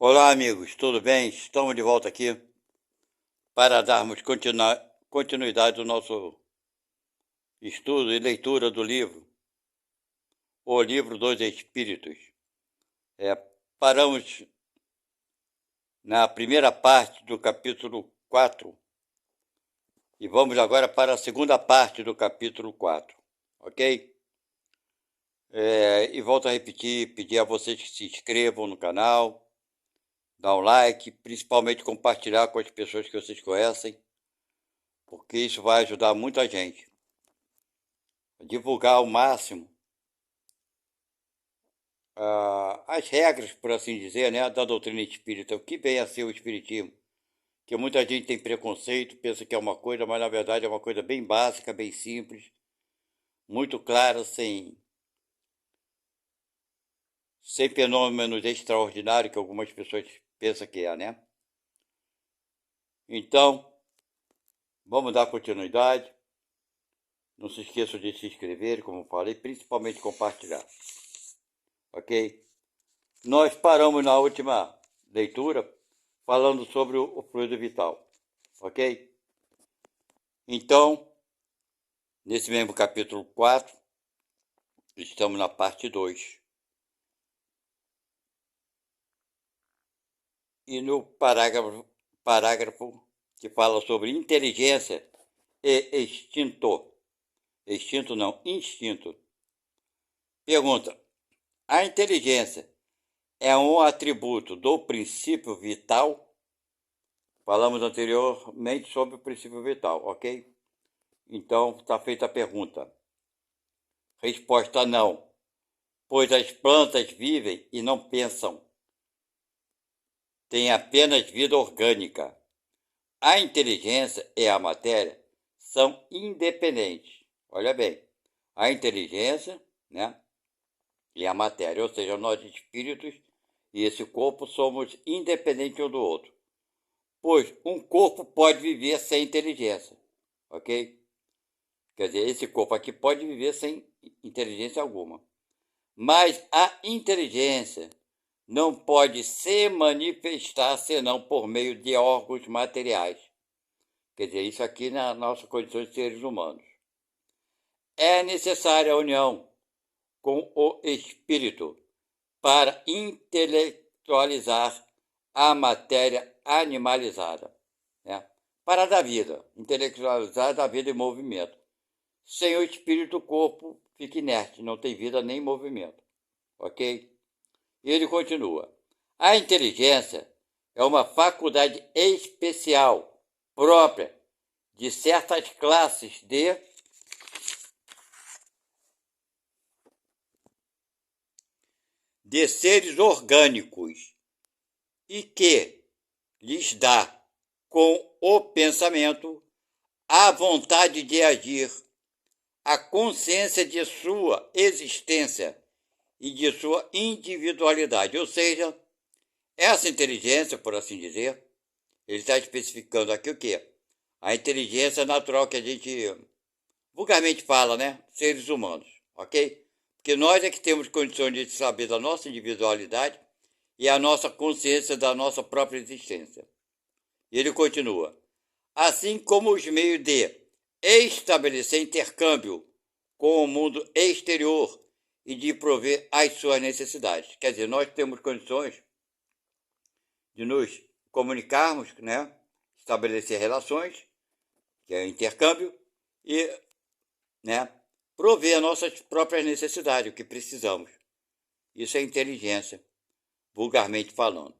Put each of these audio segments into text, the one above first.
Olá, amigos, tudo bem? Estamos de volta aqui para darmos continuidade do nosso estudo e leitura do livro, O Livro dos Espíritos. Paramos na primeira parte do capítulo 4 e vamos agora para a segunda parte do capítulo 4, ok? E volto a repetir, pedir a vocês que se inscrevam no canal, dá um like, principalmente compartilhar com as pessoas que vocês conhecem, porque isso vai ajudar muita gente a divulgar ao máximo as regras, por assim dizer, né, da doutrina espírita, o que vem a ser o espiritismo. Que muita gente tem preconceito, pensa que é uma coisa, mas na verdade é uma coisa bem básica, bem simples, muito clara, sem fenômenos extraordinários que algumas pessoas pensam que é, né? Então, vamos dar continuidade. Não se esqueçam de se inscrever, como falei, principalmente compartilhar. Ok? Nós paramos na última leitura falando sobre o fluido vital. Ok? Então, nesse mesmo capítulo 4, estamos na parte 2. E no parágrafo que fala sobre inteligência e instinto. Instinto não, instinto. Pergunta: a inteligência é um atributo do princípio vital? Falamos anteriormente sobre o princípio vital, ok? Então, está feita a pergunta. Resposta: não, pois as plantas vivem e não pensam. Têm apenas vida orgânica. A inteligência e a matéria são independentes. Olha bem, a inteligência, né, e a matéria, ou seja, nós espíritos e esse corpo somos independentes um do outro. Pois um corpo pode viver sem inteligência, ok? Quer dizer, esse corpo aqui pode viver sem inteligência alguma. Mas a inteligência não pode se manifestar senão por meio de órgãos materiais. Quer dizer, isso aqui na nossa condição de seres humanos. É necessária a união com o espírito para intelectualizar a matéria animalizada, né? Para dar vida, intelectualizar a vida em movimento. Sem o espírito, o corpo fica inerte, não tem vida nem movimento, ok? E ele continua: a inteligência é uma faculdade especial, própria de certas classes de seres orgânicos e que lhes dá, com o pensamento, a vontade de agir, a consciência de sua existência e de sua individualidade. Ou seja, essa inteligência, por assim dizer, ele está especificando aqui o quê? A inteligência natural que a gente vulgarmente fala, né? Seres humanos, ok? Porque nós é que temos condições de saber da nossa individualidade e a nossa consciência da nossa própria existência. E ele continua: assim como os meios de estabelecer intercâmbio com o mundo exterior e de prover as suas necessidades. Quer dizer, nós temos condições de nos comunicarmos, né? Estabelecer relações, que é intercâmbio, e, né, prover as nossas próprias necessidades, o que precisamos. Isso é inteligência, vulgarmente falando.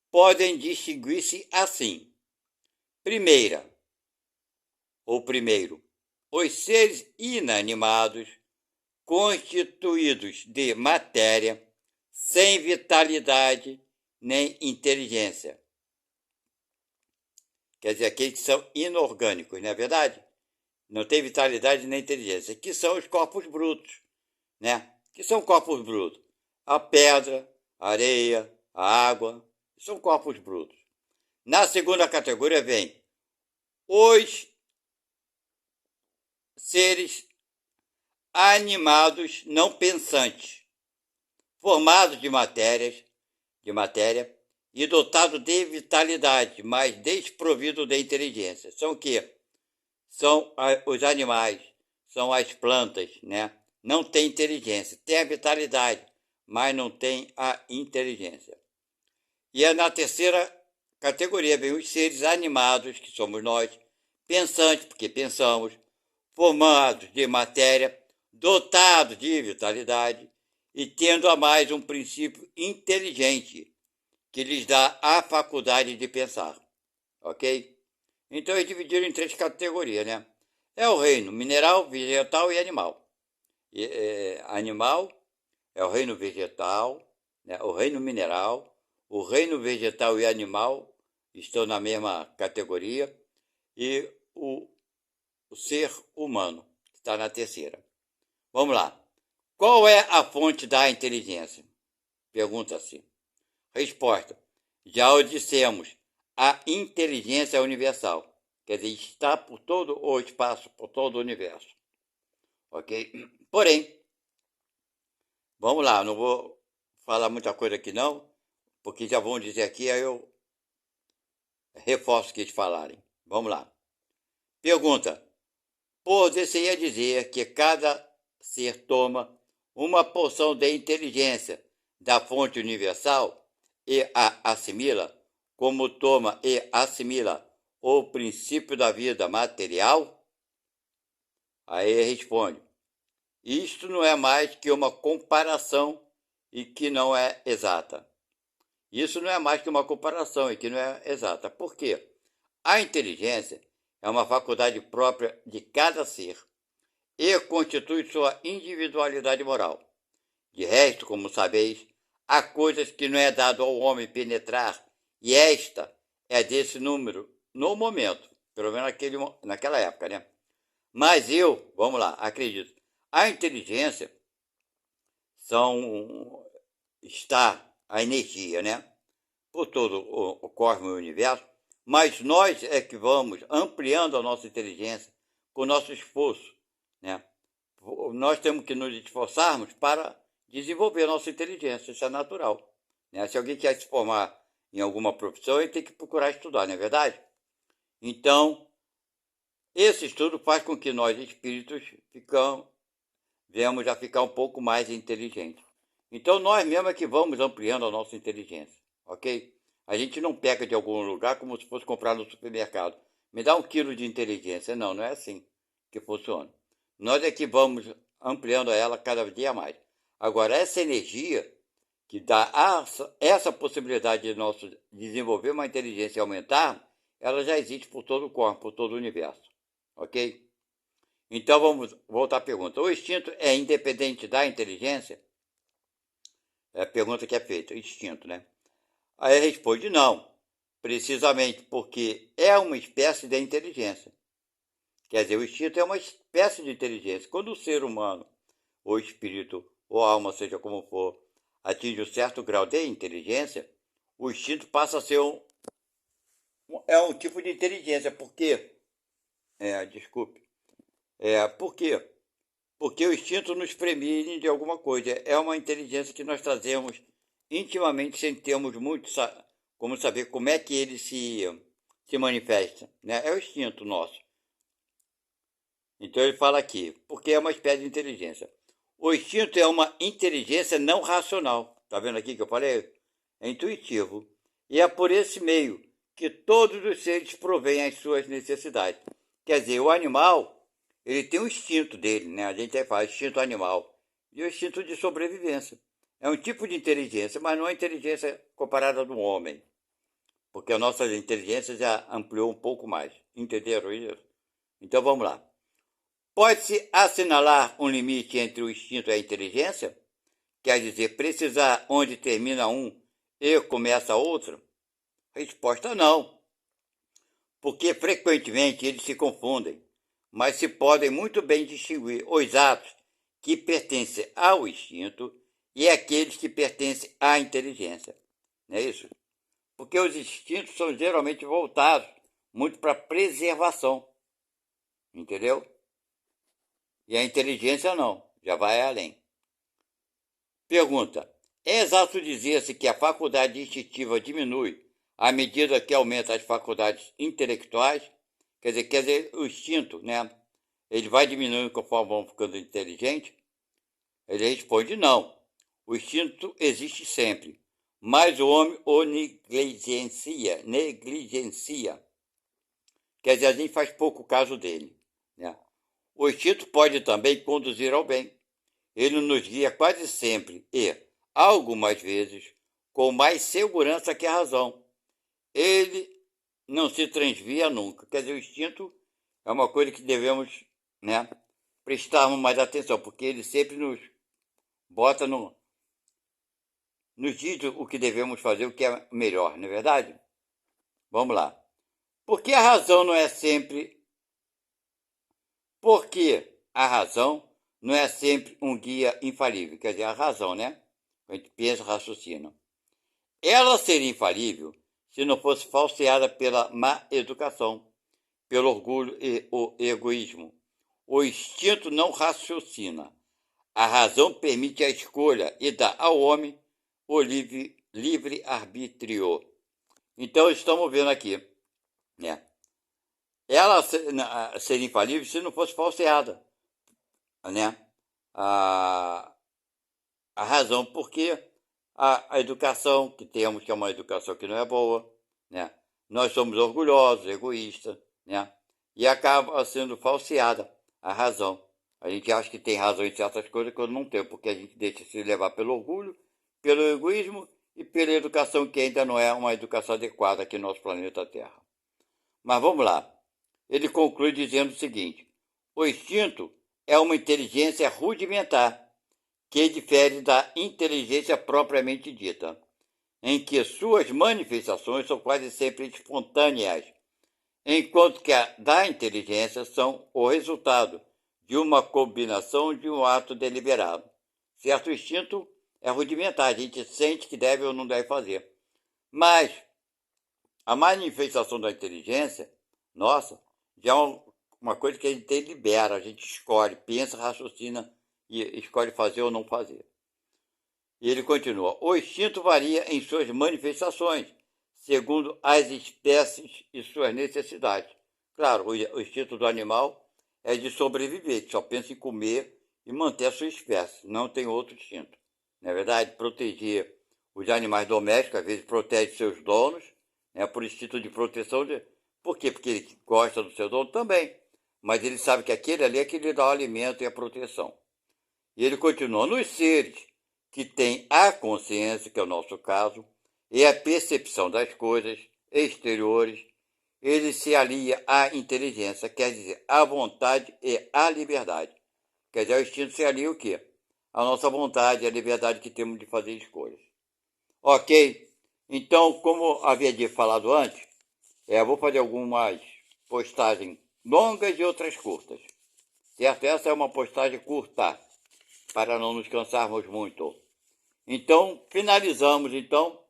Podem distinguir-se assim: primeira, ou primeiro, os seres inanimados, constituídos de matéria, sem vitalidade nem inteligência. Quer dizer, aqueles que são inorgânicos, não é verdade? Não tem vitalidade nem inteligência, que são os corpos brutos, né? Que são corpos brutos? A pedra, a areia, a água, são corpos brutos. Na segunda categoria vem os seres animados não pensantes, formados de matérias, de matéria e dotado de vitalidade, mas desprovido de inteligência. São o quê? São os animais, são as plantas, né? Não tem inteligência, tem a vitalidade, mas não tem a inteligência. E é na terceira categoria vem os seres animados, que somos nós, pensantes, porque pensamos, formados de matéria, dotados de vitalidade e tendo a mais um princípio inteligente, que lhes dá a faculdade de pensar, ok? Então eles dividiram em três categorias, né? É o reino mineral, vegetal e animal. Animal é o reino vegetal, né? O reino mineral, o reino vegetal e animal estão na mesma categoria e o ser humano está na terceira. Vamos lá. Qual é a fonte da inteligência? Pergunta-se. Resposta. Já o dissemos. A inteligência é universal. Quer dizer, está por todo o espaço, por todo o universo. Ok? Porém, vamos lá, não vou falar muita coisa aqui não, porque já vão dizer aqui, aí eu reforço o que eles falarem. Vamos lá. Pergunta. Poder-se-ia dizer que cada ser toma uma porção de inteligência da fonte universal e a assimila, como toma e assimila o princípio da vida material? Aí responde, isto não é mais que uma comparação e que não é exata. Isso não é mais que uma comparação e que não é exata. Por quê? A inteligência é uma faculdade própria de cada ser e constitui sua individualidade moral. De resto, como sabeis, há coisas que não é dado ao homem penetrar, e esta é desse número no momento, pelo menos naquela época, né? Mas vamos lá, acredito, a inteligência está a energia, né? Por todo o cosmos e o universo, mas nós é que vamos ampliando a nossa inteligência com o nosso esforço, né? Nós temos que nos esforçarmos para desenvolver a nossa inteligência, isso é natural, né? Se alguém quer se formar em alguma profissão, ele tem que procurar estudar, não é verdade? Então, esse estudo faz com que nós, espíritos, venhamos a ficar um pouco mais inteligentes. Então, nós mesmos é que vamos ampliando a nossa inteligência, ok? A gente não pega de algum lugar como se fosse comprar no supermercado. Me dá 1 quilo de inteligência. Não, não é assim que funciona. Nós é que vamos ampliando ela cada dia mais. Agora, essa energia que dá essa possibilidade de nós desenvolver uma inteligência e aumentar, ela já existe por todo o corpo, por todo o universo, ok? Então, vamos voltar à pergunta. O instinto é independente da inteligência? É a pergunta que é feita, instinto, né? Aí responde não, precisamente porque é uma espécie de inteligência. Quer dizer, o instinto é uma espécie de inteligência. Quando o ser humano, ou espírito, ou alma, seja como for, atinge um certo grau de inteligência, o instinto passa a ser um tipo de inteligência. Por quê? Desculpe. Por quê? Porque o instinto nos previne de alguma coisa. É uma inteligência que nós trazemos intimamente sem termos muito como saber como é que ele se manifesta, né? É o instinto nosso. Então ele fala aqui, porque é uma espécie de inteligência. O instinto é uma inteligência não racional. Tá vendo aqui que eu falei? É intuitivo. E é por esse meio que todos os seres provêm as suas necessidades. Quer dizer, o animal, ele tem o instinto dele, né? A gente fala instinto animal. E o instinto de sobrevivência. É um tipo de inteligência, mas não é inteligência comparada do homem. Porque a nossa inteligência já ampliou um pouco mais. Entenderam isso? Então vamos lá. Pode-se assinalar um limite entre o instinto e a inteligência? Quer dizer, precisar onde termina um e começa outro? Resposta não. Porque frequentemente eles se confundem, mas se podem muito bem distinguir os atos que pertencem ao instinto e aqueles que pertencem à inteligência. Não é isso? Porque os instintos são geralmente voltados muito para preservação. Entendeu? E a inteligência não, já vai além. Pergunta: É exato dizer-se que a faculdade instintiva diminui à medida que aumenta as faculdades intelectuais? Quer dizer, o instinto, né? Ele vai diminuindo conforme vamos ficando inteligentes? Ele responde não. O instinto existe sempre, mas o homem o negligencia. Quer dizer, a gente faz pouco caso dele, né? O instinto pode também conduzir ao bem. Ele nos guia quase sempre e, algumas vezes, com mais segurança que a razão. Ele não se transvia nunca. Quer dizer, o instinto é uma coisa que devemos, né, prestarmos mais atenção, porque ele sempre nos bota nos diz o que devemos fazer, o que é melhor, não é verdade? Vamos lá. Por que a razão não é sempre... Por que a razão não é sempre um guia infalível? Quer dizer, a razão, né? A gente pensa, raciocina. Ela seria infalível se não fosse falseada pela má educação, pelo orgulho e o egoísmo. O instinto não raciocina. A razão permite a escolha e dá ao homem o livre arbítrio. Então, estamos vendo aqui, né? Ela seria infalível se não fosse falseada, né? A, a razão porque a educação que temos, que é uma educação que não é boa, né? Nós somos orgulhosos, egoístas, né? E acaba sendo falseada a razão. A gente acha que tem razão em certas coisas quando não tem, porque a gente deixa se levar pelo orgulho, pelo egoísmo e pela educação que ainda não é uma educação adequada aqui no nosso planeta Terra. Mas vamos lá. Ele conclui dizendo o seguinte: o instinto é uma inteligência rudimentar que difere da inteligência propriamente dita, em que suas manifestações são quase sempre espontâneas, enquanto que a da inteligência são o resultado de uma combinação de um ato deliberado. Certo instinto é rudimentar, a gente sente que deve ou não deve fazer. Mas a manifestação da inteligência, nossa, já é uma coisa que a gente delibera, a gente escolhe, pensa, raciocina e escolhe fazer ou não fazer. E ele continua: o instinto varia em suas manifestações, segundo as espécies e suas necessidades. Claro, o instinto do animal é de sobreviver, que só pensa em comer e manter a sua espécie, não tem outro instinto. Na verdade, proteger os animais domésticos, às vezes protege seus donos, né, por instinto de proteção. Por quê? Porque ele gosta do seu dono também, mas ele sabe que aquele ali é que lhe dá o alimento e a proteção. E ele continua: nos seres que têm a consciência, que é o nosso caso, e a percepção das coisas exteriores, ele se alia à inteligência, quer dizer, à vontade e à liberdade. Quer dizer, o instinto se alia o quê? A nossa vontade, a liberdade que temos de fazer escolhas. Ok? Então, como havia falado antes, eu vou fazer algumas postagens longas e outras curtas. Certo? Essa é uma postagem curta, para não nos cansarmos muito. Então, finalizamos então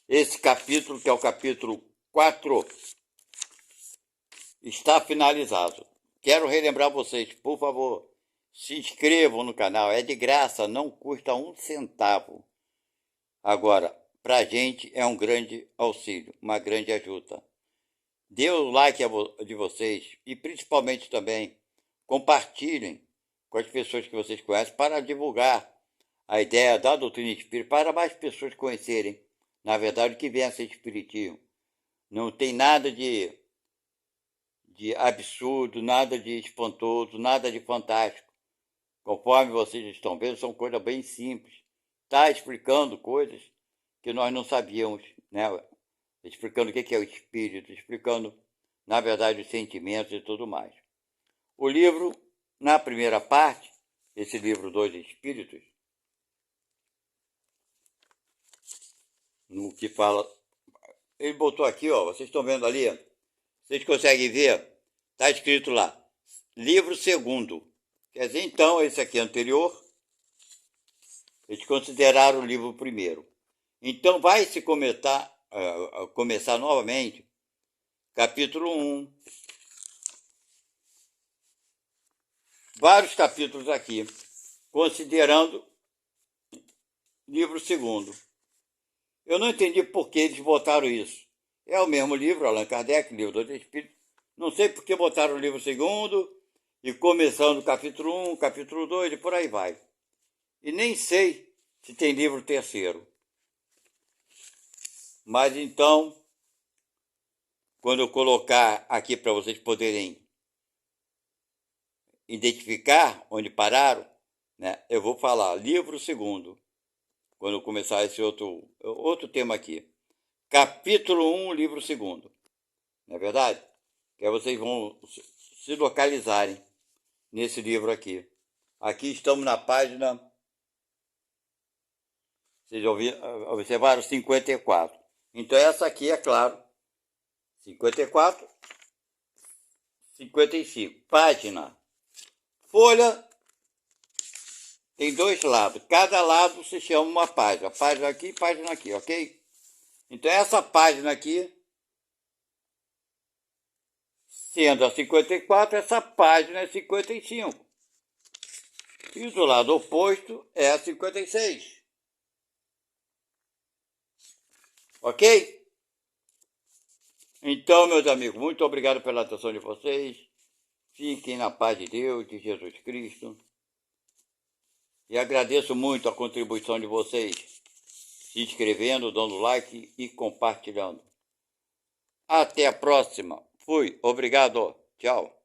esse capítulo, que é o capítulo 4, está finalizado. Quero relembrar vocês, por favor, se inscrevam no canal, é de graça, não custa um centavo. Agora, para a gente é um grande auxílio, uma grande ajuda. Dê o like de vocês e principalmente também compartilhem com as pessoas que vocês conhecem para divulgar a ideia da doutrina espírita para mais pessoas conhecerem, na verdade, o que vem a ser espiritismo. Não tem nada de absurdo, nada de espantoso, nada de fantástico. Conforme vocês estão vendo, são coisas bem simples. Está explicando coisas que nós não sabíamos, né? Explicando o que é o espírito, explicando, na verdade, os sentimentos e tudo mais. O livro, na primeira parte, esse livro Dois Espíritos, no que fala, ele botou aqui, ó, vocês estão vendo ali, vocês conseguem ver? Está escrito lá, livro segundo. Quer dizer, então, esse aqui anterior, eles consideraram o livro primeiro. Então, vai se começar novamente, capítulo 1. Vários capítulos aqui, considerando livro segundo. Eu não entendi por que eles botaram isso. É o mesmo livro, Allan Kardec, Livro dos Espíritos. Não sei por que botaram o livro segundo e começando o capítulo 1, capítulo 2 e por aí vai. E nem sei se tem livro terceiro. Mas então, quando eu colocar aqui para vocês poderem identificar onde pararam, né, eu vou falar livro segundo, quando eu começar esse outro tema aqui. Capítulo 1, livro segundo. Não é verdade? Que aí vocês vão se localizarem nesse livro aqui. Aqui estamos na página, vocês observaram, 54. Então essa aqui, é claro, 54, 55. Página. Folha tem dois lados. Cada lado se chama uma página. Página aqui, ok? Então essa página aqui, sendo a 54, essa página é 55. E do lado oposto é a 56. Ok? Então, meus amigos, muito obrigado pela atenção de vocês. Fiquem na paz de Deus, de Jesus Cristo. E agradeço muito a contribuição de vocês, se inscrevendo, dando like e compartilhando. Até a próxima. Fui. Obrigado. Tchau.